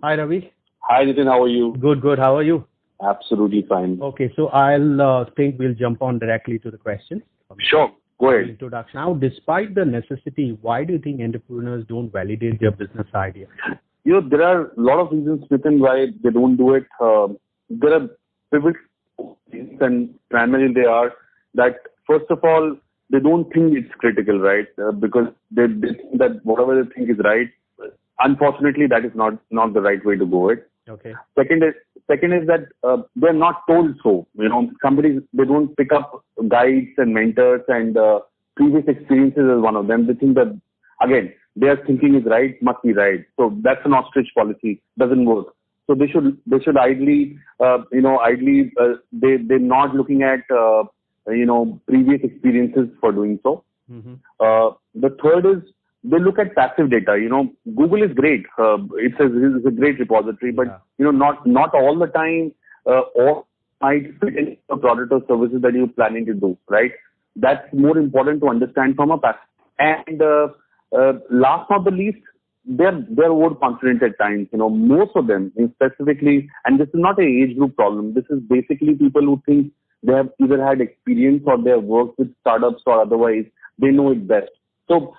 Hi, Ravi. Hi, Nitin. How are you? Good, good. How are you? Absolutely fine. Okay, so I'll think we'll jump on directly to the question. Sure. Go ahead. Introduction. Now, despite the necessity, why do you think entrepreneurs don't validate their business idea? There are a lot of reasons, Nitin, why they don't do it. There are pivotal reasons, and primarily they are that, first of all, they don't think it's critical, right? Because they think that whatever they think is right, unfortunately, that is not the right way to go it. Okay. Second is that they're not told so. Companies, they don't pick up guides and mentors and previous experiences as one of them. They think that, again, their thinking is right, must be right. So that's an ostrich policy, doesn't work. So they should ideally, they're not looking at, previous experiences for doing so. Mm-hmm. The third is they look at passive data. Google is great. It's a great repository, but not all the time or might fit in a product or services that you're planning to do, right? That's more important to understand from a passive. And last not the least, they're overconfident at times. Most of them, specifically, and this is not an age group problem. This is basically people who think they have either had experience or they have worked with startups or otherwise they know it best. So,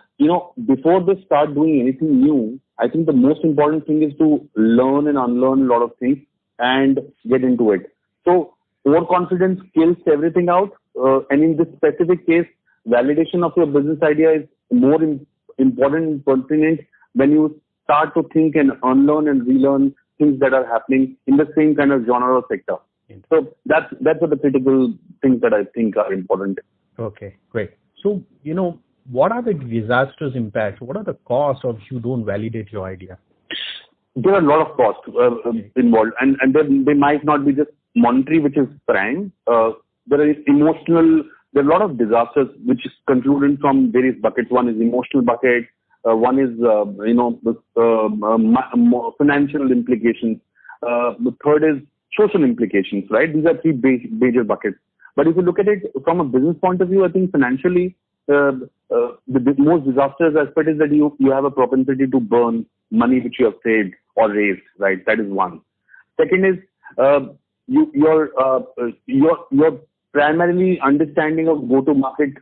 before they start doing anything new, I think the most important thing is to learn and unlearn a lot of things and get into it. So, overconfidence kills everything out. And in this specific case, validation of your business idea is more important and pertinent when you start to think and unlearn and relearn things that are happening in the same kind of genre or sector. So that's what the critical things that I think are important. Okay, great. So, what are the disastrous impacts? What are the costs of you don't validate your idea? There are a lot of costs involved, and they might not be just monetary, which is prime. There are emotional. There are a lot of disasters which is concluded from various buckets. One is emotional bucket. One is financial implications. The third is social implications. Right? These are three major buckets. But if you look at it from a business point of view, I think financially, the most disastrous aspect is that you have a propensity to burn money which you have saved or raised, right? That is one. Second is your primarily understanding of go-to-market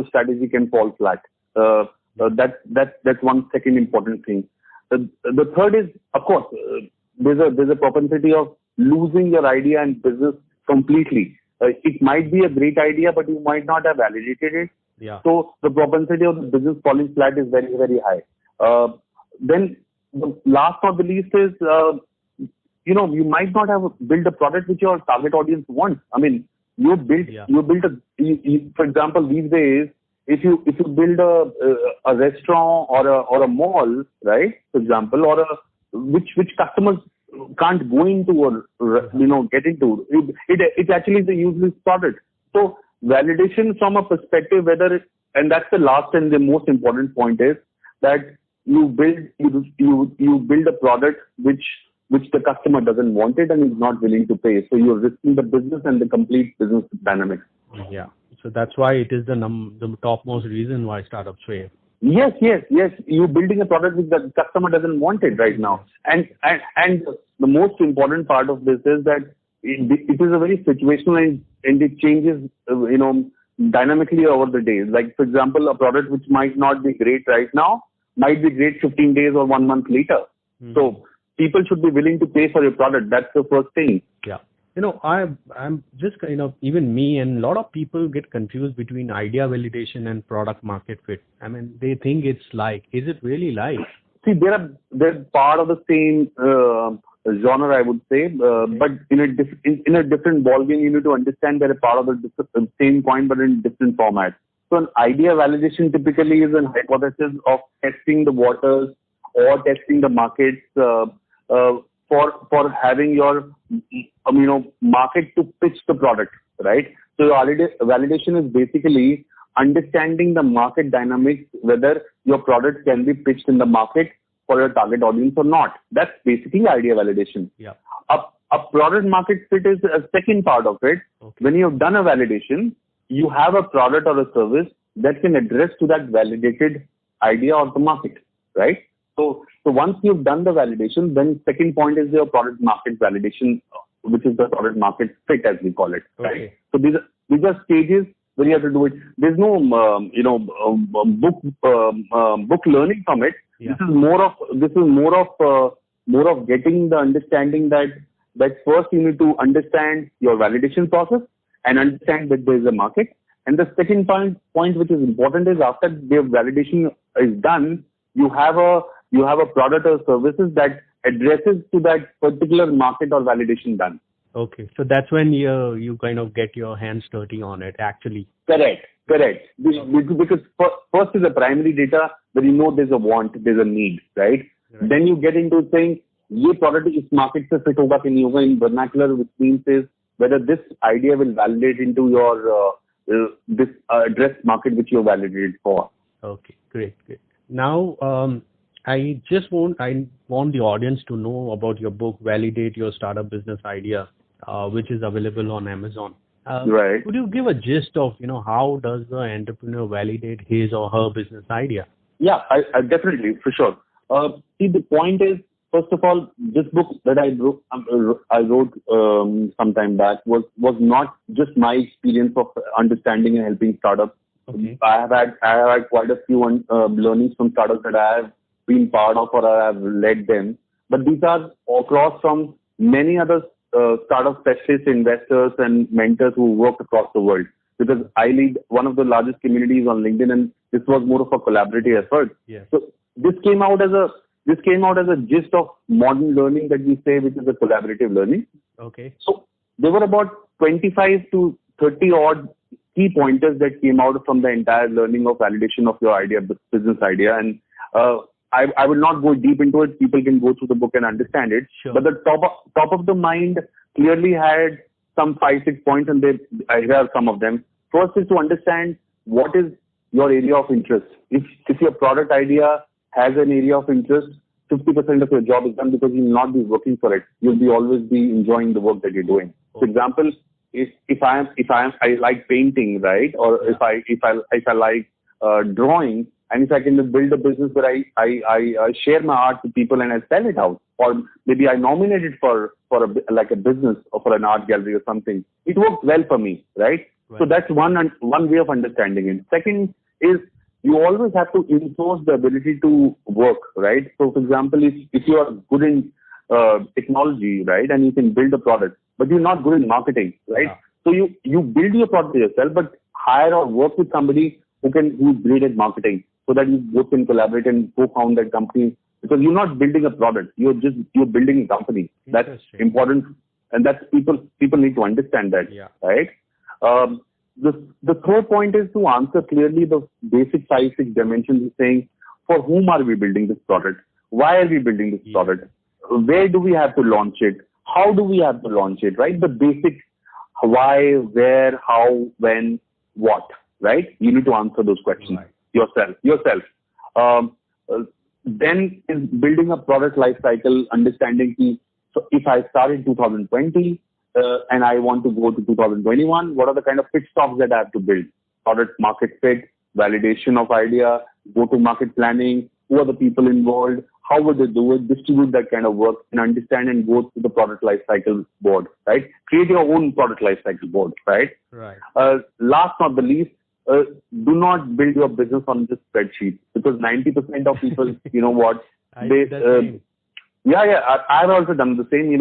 strategy can fall flat. That's one second important thing. The third is, of course, there's a propensity of losing your idea and business completely. It might be a great idea, but you might not have validated it. Yeah. So the propensity of the business falling flat is very, very high. Then the last not the least is, you might not have built a product which your target audience wants. I mean, for example, these days, if you build a restaurant or a mall, right, for example, or which customers can't go into or get into, it actually is a useless product. So validation from a perspective and that's the last and the most important point is that you build a product which the customer doesn't want it and is not willing to pay. So you're risking the business and the complete business dynamics. Yeah. So that's why it is the topmost reason why startups fail. Yes. You're building a product which the customer doesn't want it right now. And the most important part of this is that it is a very situational and it changes, dynamically over the days. Like, for example, a product which might not be great right now might be great 15 days or 1 month later. Mm-hmm. So people should be willing to pay for your product. That's the first thing. Yeah. I'm just, even me and a lot of people get confused between idea validation and product market fit. I mean, they think it's like, is it really like? See, they're part of the same genre, I would say, but in a different ballgame, you need to understand they're a part of the same coin, but in different formats. So an idea validation typically is a hypothesis of testing the waters or testing the markets for having your market to pitch the product, right? So validation is basically understanding the market dynamics, whether your product can be pitched in the market for your target audience or not. That's basically idea validation. Yeah. A product market fit is a second part of it. Okay. When you've done a validation, you have a product or a service that can address to that validated idea of the market, right? So once you've done the validation, then second point is your product market validation, which is the product market fit, as we call it. Okay. Right? So these are stages where you have to do it. There's no book learning from it. Yeah. This is more of getting the understanding that first you need to understand your validation process and understand that there is a market. And the second point which is important is after the validation is done, you have a product or services that addresses to that particular market or validation done. Okay. So that's when you kind of get your hands dirty on it, actually. Correct. Because first is the primary data where you know there's a want, there's a need, right? Then you get into saying, ये product इस market से fit होगा कि नहीं होगा in vernacular, which means is whether this idea will validate into your this address market which you're validated for. Okay, great. Now, I want the audience to know about your book, Validate Your Startup Business Idea, which is available on Amazon. Right. Could you give a gist of, how does the entrepreneur validate his or her business idea? Yeah, I definitely, for sure. See, the point is, first of all, this book that I wrote some time back was not just my experience of understanding and helping startups. Okay. I have had quite a few learnings from startups that I have been part of or I have led them. But these are across from many other startup specialists, investors, and mentors who work across the world. Because I lead one of the largest communities on LinkedIn, and this was more of a collaborative effort. Yes. So this came out as a gist of modern learning that we say, which is a collaborative learning. Okay. So there were about 25 to 30 odd key pointers that came out from the entire learning of validation of your idea, business idea. And I will not go deep into it. People can go through the book and understand it. Sure. But the top of the mind clearly had some 5-6 points, and I have some of them. First is to understand what is your area of interest. If your product idea has an area of interest, 50% of your job is done because you will not be working for it. You'll always be enjoying the work that you're doing. Okay. For example, if I like painting, right, or if I like drawing, and if I can build a business where I share my art with people and I sell it out, or maybe I nominate it for a business or for an art gallery or something, it works well for me, right? So that's one way of understanding it. Second is you always have to enforce the ability to work, right? So for example, if you are good in technology, right, and you can build a product, but you're not good in marketing, right? Yeah. So you build your product yourself, but hire or work with somebody who's great at marketing, so that you both can collaborate and co-found that company. Because you're not building a product, you're building a company. That's important, and that's people need to understand that, right? The third point is to answer clearly the basic 5-6 dimensions, saying for whom are we building this product? Why are we building this product? Where do we have to launch it? How do we have to launch it, right? The basic why, where, how, when, what, right? You need to answer those questions yourself. Then is building a product life cycle, understanding so if I start in 2020 and I want to go to 2021, what are the kind of pit stops that I have to build? Product market fit, validation of idea, go-to-market planning, who are the people involved, how would they do it, distribute that kind of work, and understand and go through the product life cycle board, right? Create your own product life cycle board, right? Right. Last not the least, do not build your business on this spreadsheet, because 90% of people, you know what, I've also done the same.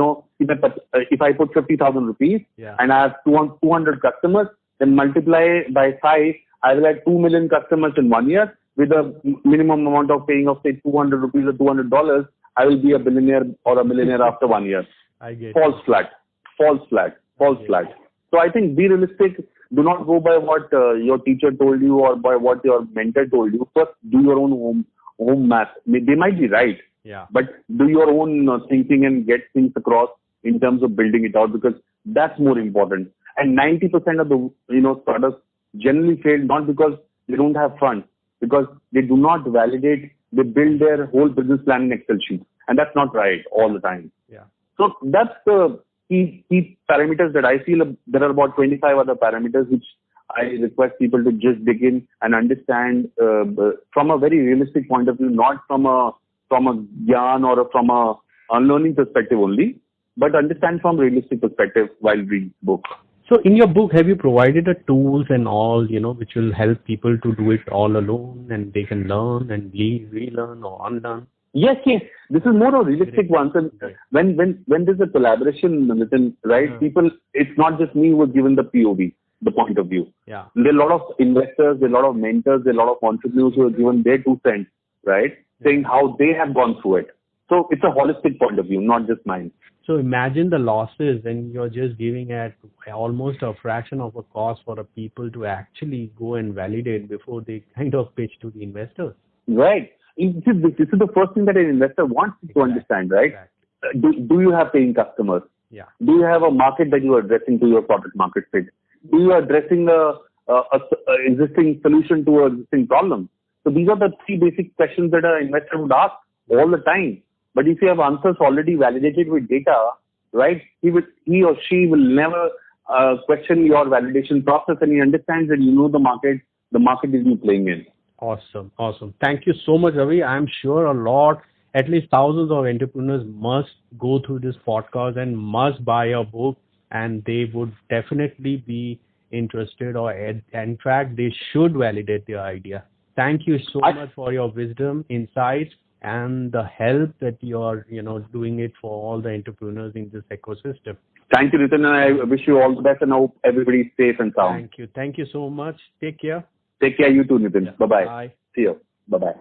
If I put 50,000 rupees and I have 200 customers, then multiply by 5, I will have 2 million customers in 1 year with a minimum amount of paying of say 200 rupees or $200. I will be a billionaire or a millionaire after 1 year. I get false flag. So I think be realistic. Do not go by what your teacher told you or by what your mentor told you. First, do your own home math. They might be right, but do your own thinking and get things across in terms of building it out, because that's more important. And 90% of the startups generally fail not because they don't have funds, because they do not validate. They build their whole business plan in Excel sheets, and that's not right all the time. So that's the key parameters that I feel. There are about 25 other parameters which I request people to just dig in and understand from a very realistic point of view, not from from a gyan or from a unlearning perspective only, but understand from realistic perspective while reading book. So in your book, have you provided the tools and all, which will help people to do it all alone and they can learn and relearn or unlearn? Yes. This is more of realistic ones. And when there's a collaboration, Nitin, right? People, it's not just me who is given the POV, the point of view. Yeah. There are a lot of investors, there are a lot of mentors, there are a lot of entrepreneurs who have given their 2 cents, right? Saying how they have gone through it. So it's a holistic point of view, not just mine. So imagine the losses and you're just giving at almost a fraction of a cost for the people to actually go and validate before they kind of pitch to the investors. Right. This is the first thing that an investor wants to understand, right? Exactly. Do you have paying customers? Yeah. Do you have a market that you are addressing to your product market fit? Do you are addressing a existing solution to an existing problem? So these are the 3 basic questions that an investor would ask all the time. But if you have answers already validated with data, right, he or she will never question your validation process, and he understands that the market is you playing in. Awesome. Thank you so much, Ravi. I'm sure at least thousands of entrepreneurs must go through this podcast and must buy your book, and they would definitely be interested, or in fact, they should validate their idea. Thank you so much for your wisdom, insights, and the help that you're, doing it for all the entrepreneurs in this ecosystem. Thank you, Nitin, and I wish you all the best, and I hope everybody's safe and sound. Thank you so much. Take care. Take care, you too, Nitin. Yeah. Bye-bye. Bye. See you. Bye-bye.